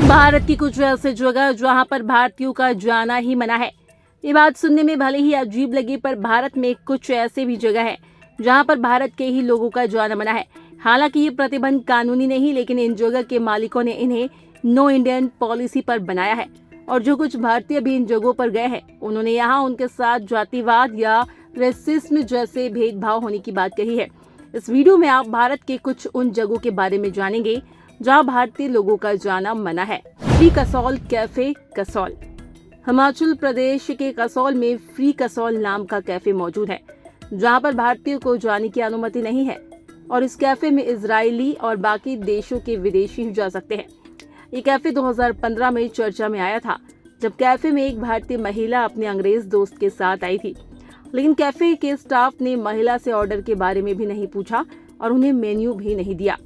भारत की कुछ ऐसी जगह जहां पर भारतीयों का जाना ही मना है। ये बात सुनने में भले ही अजीब लगे, पर भारत में कुछ ऐसे भी जगह है जहां पर भारत के ही लोगों का जाना मना है। हालांकि ये प्रतिबंध कानूनी नहीं, लेकिन इन जगह के मालिकों ने इन्हें नो इंडियन पॉलिसी पर बनाया है। और जो कुछ भारतीय भी इन जगहों पर गए हैं, उन्होंने यहाँ उनके साथ जातिवाद या रेसिज्म जैसे भेदभाव होने की बात कही है। इस वीडियो में आप भारत के कुछ उन जगहों के बारे में जानेंगे जहां भारतीय लोगों का जाना मना है। Free Kasol cafe Kasol. हिमाचल प्रदेश के कसौल में फ्री कसौल नाम का कैफे मौजूद है, जहां पर भारतीयों को जाने की अनुमति नहीं है और इस कैफे में इजरायली और बाकी देशों के विदेशी जा सकते हैं। ये कैफे 2015 में चर्चा में आया था, जब कैफे में एक भारतीय महिला अपने अंग्रेज दोस्त के साथ आई थी। लेकिन कैफे के स्टाफ ने महिला से ऑर्डर के बारे में भी नहीं पूछा और उन्हें मेन्यू भी नहीं दिया।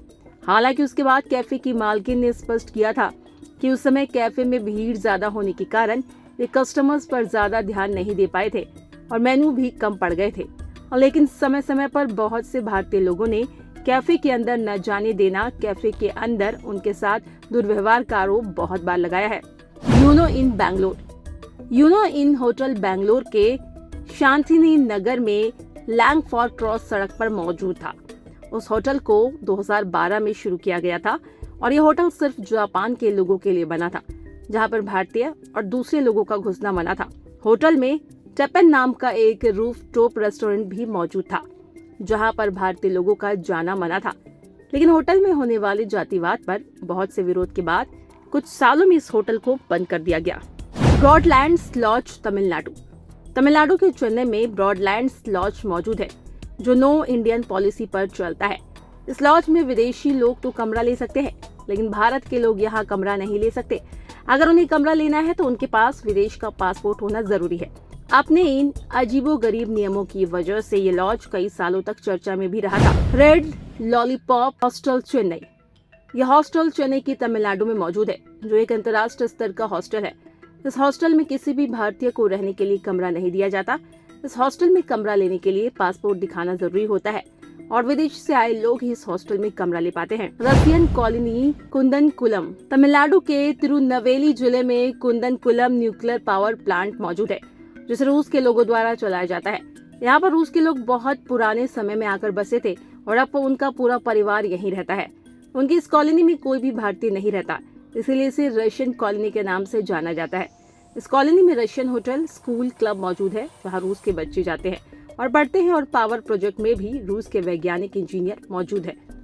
हालांकि उसके बाद कैफे की मालकिन ने स्पष्ट किया था कि उस समय कैफे में भीड़ ज्यादा होने के कारण वे कस्टमर्स पर ज्यादा ध्यान नहीं दे पाए थे और मेन्यू भी कम पड़ गए थे। लेकिन समय समय पर बहुत से भारतीय लोगों ने कैफे के अंदर न जाने देना, कैफे के अंदर उनके साथ दुर्व्यवहार का आरोप बहुत बार लगाया है। यूनो इन बैंगलोर। यूनो इन होटल बैंगलोर के शांतिनी नगर में लैंगफोर्ड क्रॉस सड़क पर मौजूद था। उस होटल को 2012 में शुरू किया गया था और यह होटल सिर्फ जापान के लोगों के लिए बना था, जहां पर भारतीय और दूसरे लोगों का घुसना मना था। होटल में टेपन नाम का एक रूफ टॉप रेस्टोरेंट भी मौजूद था, जहां पर भारतीय लोगों का जाना मना था। लेकिन होटल में होने वाले जातिवाद पर बहुत से विरोध के बाद कुछ सालों में इस होटल को बंद कर दिया गया। ब्रॉडलैंड्स लॉज तमिलनाडु। तमिलनाडु के चेन्नई में ब्रॉडलैंड्स लॉज मौजूद है, जो नो इंडियन पॉलिसी पर चलता है। इस लॉज में विदेशी लोग तो कमरा ले सकते हैं, लेकिन भारत के लोग यहाँ कमरा नहीं ले सकते। अगर उन्हें कमरा लेना है तो उनके पास विदेश का पासपोर्ट होना जरूरी है। अपने इन अजीबोगरीब नियमों की वजह से ये लॉज कई सालों तक चर्चा में भी रहा था। Red lollipop hostel Chennai. यह हॉस्टल चेन्नई की तमिलनाडु में मौजूद है, जो एक अंतर्राष्ट्रीय स्तर का हॉस्टल है। इस हॉस्टल में किसी भी भारतीय को रहने के लिए कमरा नहीं दिया जाता। इस हॉस्टल में कमरा लेने के लिए पासपोर्ट दिखाना जरूरी होता है और विदेश से आए लोग ही इस हॉस्टल में कमरा ले पाते हैं। Russian colony कुंदनकुलम। तमिलनाडु के तिरुनेलवेली जिले में कुंदनकुलम न्यूक्लियर पावर प्लांट मौजूद है, जिसे रूस के लोगों द्वारा चलाया जाता है। यहाँ पर रूस के लोग बहुत पुराने समय में आकर बसे थे और अब उनका पूरा परिवार यहीं रहता है। उनकी इस कॉलोनी में कोई भी भारतीय नहीं रहता, इसीलिए इसे रशियन कॉलोनी के नाम से जाना जाता है। इस कॉलोनी में रशियन होटल, स्कूल, क्लब मौजूद है, जहाँ रूस के बच्चे जाते हैं और पढ़ते हैं, और पावर प्रोजेक्ट में भी रूस के वैज्ञानिक इंजीनियर मौजूद है।